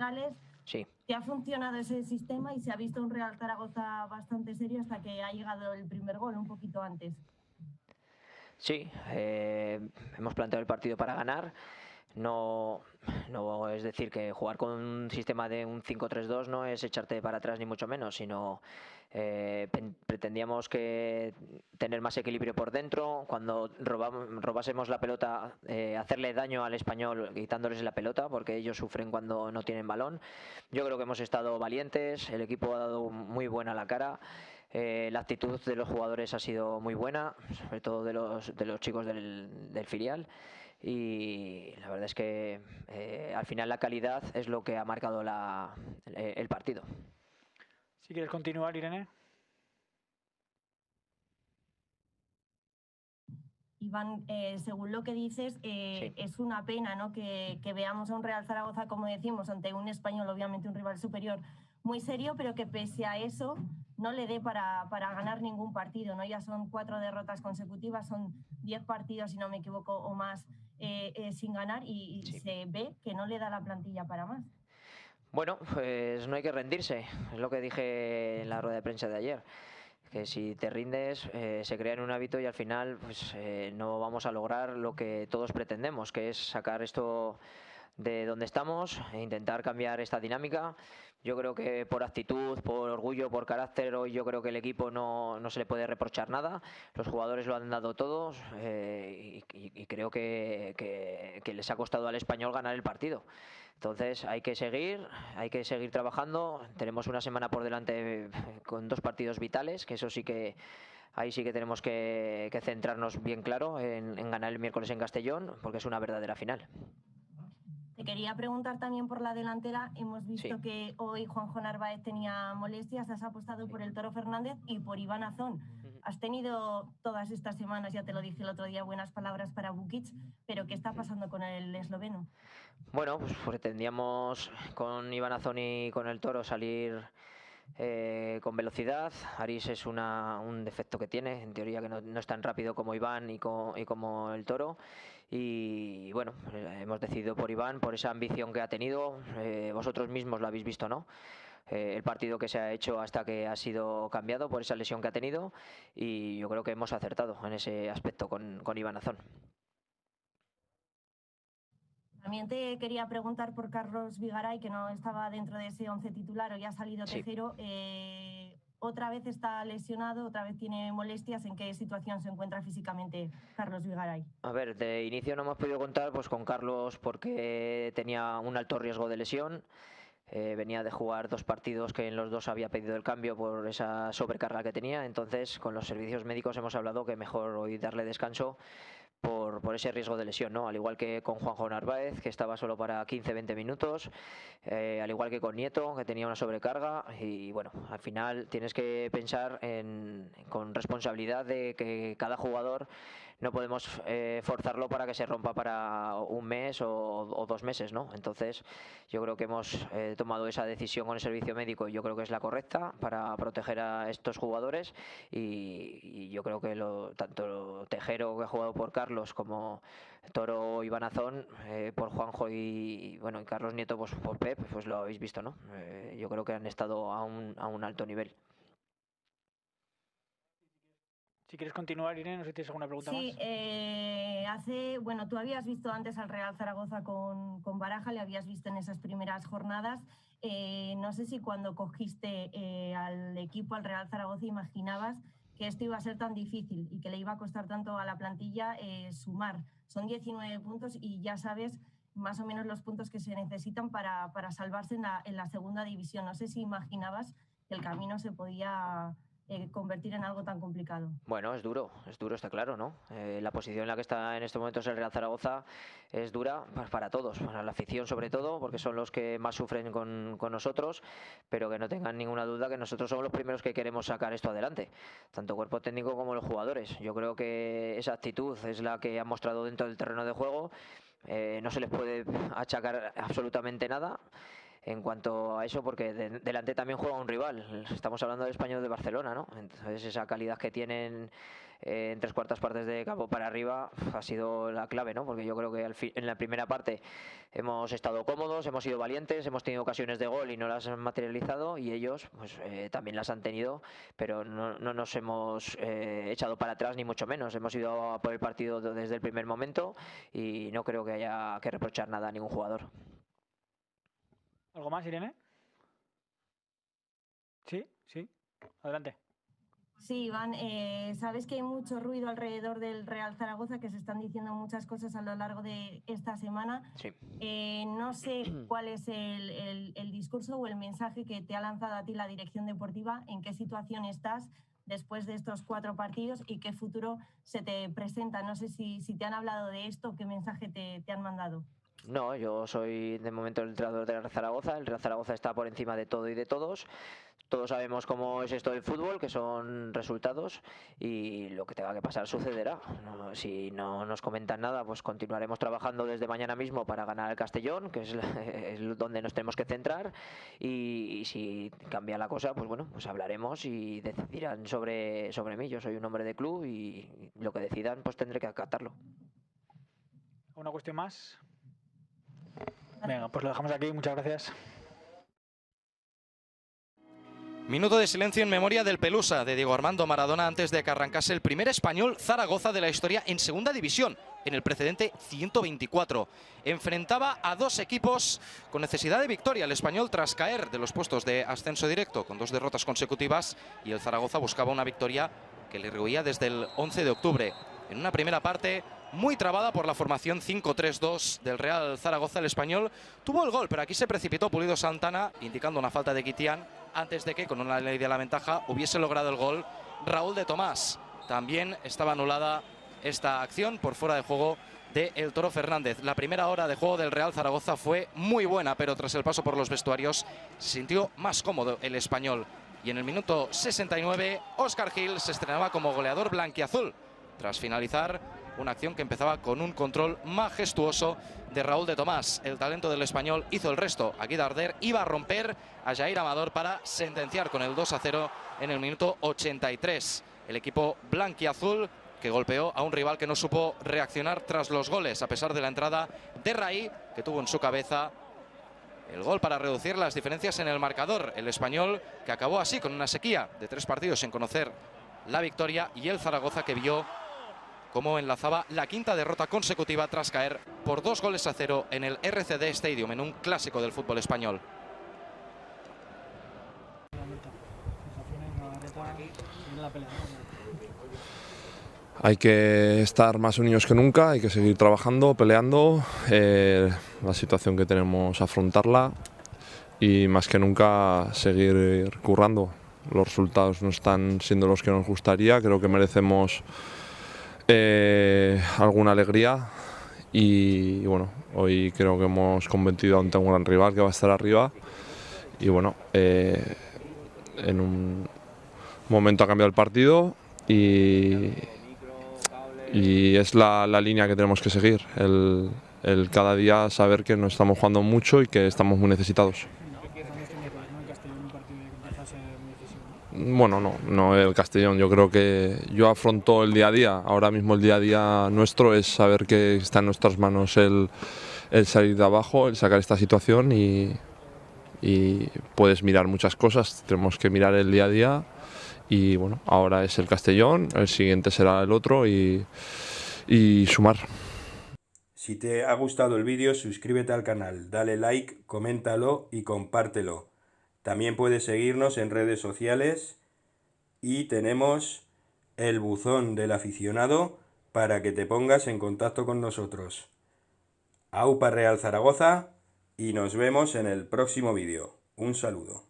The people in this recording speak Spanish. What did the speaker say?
centrales. Sí. Que ha funcionado ese sistema y se ha visto un Real Zaragoza bastante serio hasta que ha llegado el primer gol, un poquito antes. Sí, hemos planteado el partido para ganar. No es decir que jugar con un sistema de un 5-3-2 no es echarte para atrás ni mucho menos, sino pretendíamos que tener más equilibrio por dentro, cuando robásemos la pelota, hacerle daño al Español quitándoles la pelota, porque ellos sufren cuando no tienen balón. Yo creo que hemos estado valientes, el equipo ha dado muy buena la cara. La actitud de los jugadores ha sido muy buena, sobre todo de los chicos del filial, y la verdad es que al final la calidad es lo que ha marcado el partido. Si quieres continuar, Irene. Iván, según lo que dices, Sí. es una pena, ¿no?, que veamos a un Real Zaragoza, como decimos, ante un Español, obviamente un rival superior muy serio, pero que pese a eso no le dé para ganar ningún partido, ¿no? Ya son 4 derrotas consecutivas, son 10 partidos, si no me equivoco, o más sin ganar, y Sí. se ve que no le da la plantilla para más. Bueno, pues no hay que rendirse, es lo que dije en la rueda de prensa de ayer, que si te rindes se crea en un hábito y al final pues no vamos a lograr lo que todos pretendemos, que es sacar esto de donde estamos e intentar cambiar esta dinámica. Yo creo que por actitud, por orgullo, por carácter, hoy yo creo que el equipo no se le puede reprochar nada. Los jugadores lo han dado todos y creo que les ha costado al Español ganar el partido. Entonces hay que seguir trabajando. Tenemos una semana por delante con 2 partidos vitales, que eso sí que ahí sí que tenemos que centrarnos bien claro en ganar el miércoles en Castellón, porque es una verdadera final. Te quería preguntar también por la delantera. Hemos visto Sí. que hoy Juanjo Narváez tenía molestias, has apostado por el Toro Fernández y por Iván Azón. Has tenido todas estas semanas, ya te lo dije el otro día, buenas palabras para Bukic, pero ¿qué está pasando con el esloveno? Bueno, pues pretendíamos con Iván Azón y con el Toro salir con velocidad. Aris es un defecto que tiene, en teoría, que no es tan rápido como Iván y como el Toro. Y bueno, hemos decidido por Iván, por esa ambición que ha tenido. Vosotros mismos lo habéis visto, ¿no? El partido que se ha hecho hasta que ha sido cambiado por esa lesión que ha tenido, y yo creo que hemos acertado en ese aspecto con Iván Azón. También te quería preguntar por Carlos Vigaray, que no estaba dentro de ese 11 titular, hoy ha salido Tejero. Otra vez está lesionado, otra vez tiene molestias. ¿En qué situación se encuentra físicamente Carlos Vigaray? A ver, de inicio no hemos podido contar pues con Carlos porque tenía un alto riesgo de lesión. Venía de jugar 2 partidos que en los 2 había pedido el cambio por esa sobrecarga que tenía. Entonces, con los servicios médicos hemos hablado que mejor hoy darle descanso por ese riesgo de lesión, ¿no? Al igual que con Juanjo Narváez, que estaba solo para 15-20 minutos, al igual que con Nieto, que tenía una sobrecarga. Y bueno, al final tienes que pensar con responsabilidad de que cada jugador no podemos forzarlo para que se rompa para un mes o 2 meses, ¿no? Entonces yo creo que hemos tomado esa decisión con el servicio médico y yo creo que es la correcta para proteger a estos jugadores, y yo creo que tanto Tejero, que ha jugado por Carlos, como Toro, Iván Azón, por Juanjo y Carlos Nieto pues por Pep, pues lo habéis visto, ¿no? Yo creo que han estado a un alto nivel. Si quieres continuar, Irene, no sé si tienes alguna pregunta más. Sí, tú habías visto antes al Real Zaragoza con Baraja, le habías visto en esas primeras jornadas. No sé si cuando cogiste al equipo, al Real Zaragoza, imaginabas que esto iba a ser tan difícil y que le iba a costar tanto a la plantilla sumar. Son 19 puntos y ya sabes más o menos los puntos que se necesitan para salvarse en la segunda división. No sé si imaginabas que el camino se podía convertir en algo tan complicado. Bueno, es duro, está claro, ¿no? La posición en la que está en este momento es el Real Zaragoza, es dura para todos, para la afición sobre todo, porque son los que más sufren con nosotros, pero que no tengan ninguna duda que nosotros somos los primeros que queremos sacar esto adelante, tanto cuerpo técnico como los jugadores. Yo creo que esa actitud es la que han mostrado dentro del terreno de juego. No se les puede achacar absolutamente nada. en cuanto a eso, porque delante también juega un rival. Estamos hablando del Español de Barcelona, ¿no? Entonces esa calidad que tienen en 3/4 partes de campo para arriba ha sido la clave, ¿no? Porque yo creo que en la primera parte hemos estado cómodos, hemos sido valientes, hemos tenido ocasiones de gol y no las han materializado, y ellos pues también las han tenido, pero no nos hemos echado para atrás ni mucho menos. Hemos ido a por el partido desde el primer momento y no creo que haya que reprochar nada a ningún jugador. ¿Algo más, Irene? Sí, adelante. Sí, Iván, sabes que hay mucho ruido alrededor del Real Zaragoza, que se están diciendo muchas cosas a lo largo de esta semana. Sí. No sé cuál es el discurso o el mensaje que te ha lanzado a ti la dirección deportiva, en qué situación estás después de estos 4 partidos y qué futuro se te presenta. No sé si te han hablado de esto, qué mensaje te han mandado. No, yo soy de momento el entrenador del Real Zaragoza. El Real Zaragoza está por encima de todo y de todos. Todos sabemos cómo es esto del fútbol, que son resultados, y lo que tenga que pasar sucederá. Si no nos comentan nada, pues continuaremos trabajando desde mañana mismo para ganar el Castellón, que es donde nos tenemos que centrar, y si cambia la cosa, pues bueno, pues hablaremos y decidirán sobre mí. Yo soy un hombre de club y lo que decidan pues tendré que acatarlo. ¿Una cuestión más? Venga, pues lo dejamos aquí. Muchas gracias. Minuto de silencio en memoria del Pelusa de Diego Armando Maradona antes de que arrancase el primer español Zaragoza de la historia en segunda división, en el precedente 124. Enfrentaba a 2 equipos con necesidad de victoria. El español tras caer de los puestos de ascenso directo con 2 derrotas consecutivas, y el Zaragoza buscaba una victoria que le rehuía desde el 11 de octubre. En una primera parte muy trabada por la formación 5-3-2 del Real Zaragoza, el español tuvo el gol, pero aquí se precipitó Pulido Santana, indicando una falta de Guitián, antes de que, con una ley de la ventaja, hubiese logrado el gol Raúl de Tomás. También estaba anulada esta acción por fuera de juego de El Toro Fernández. La primera hora de juego del Real Zaragoza fue muy buena, pero tras el paso por los vestuarios se sintió más cómodo el español. Y en el minuto 69, Óscar Gil se estrenaba como goleador blanquiazul, tras finalizar una acción que empezaba con un control majestuoso de Raúl de Tomás. El talento del español hizo el resto. Aquí Darder iba a romper a Jair Amador para sentenciar con el 2-0 en el minuto 83. El equipo blanquiazul que golpeó a un rival que no supo reaccionar tras los goles, a pesar de la entrada de Raí, que tuvo en su cabeza el gol para reducir las diferencias en el marcador. El español que acabó así con una sequía de 3 partidos sin conocer la victoria, y el Zaragoza que vio cómo enlazaba la 5ª derrota consecutiva tras caer por 2-0 en el RCD Stadium, en un clásico del fútbol español. Hay que estar más unidos que nunca, hay que seguir trabajando, peleando, la situación que tenemos afrontarla y más que nunca seguir currando. Los resultados no están siendo los que nos gustaría, creo que merecemos alguna alegría y bueno, hoy creo que hemos convencido ante un gran rival que va a estar arriba y bueno, en un momento ha cambiado el partido y es la línea que tenemos que seguir, el cada día saber que no estamos jugando mucho y que estamos muy necesitados. Bueno, no el Castellón, yo creo que yo afronto el día a día. Ahora mismo el día a día nuestro es saber que está en nuestras manos el salir de abajo, el sacar esta situación y puedes mirar muchas cosas, tenemos que mirar el día a día y bueno, ahora es el Castellón, el siguiente será el otro y sumar. Si te ha gustado el vídeo, suscríbete al canal, dale like, coméntalo y compártelo. También puedes seguirnos en redes sociales y tenemos el buzón del aficionado para que te pongas en contacto con nosotros. Aupa Real Zaragoza y nos vemos en el próximo vídeo. Un saludo.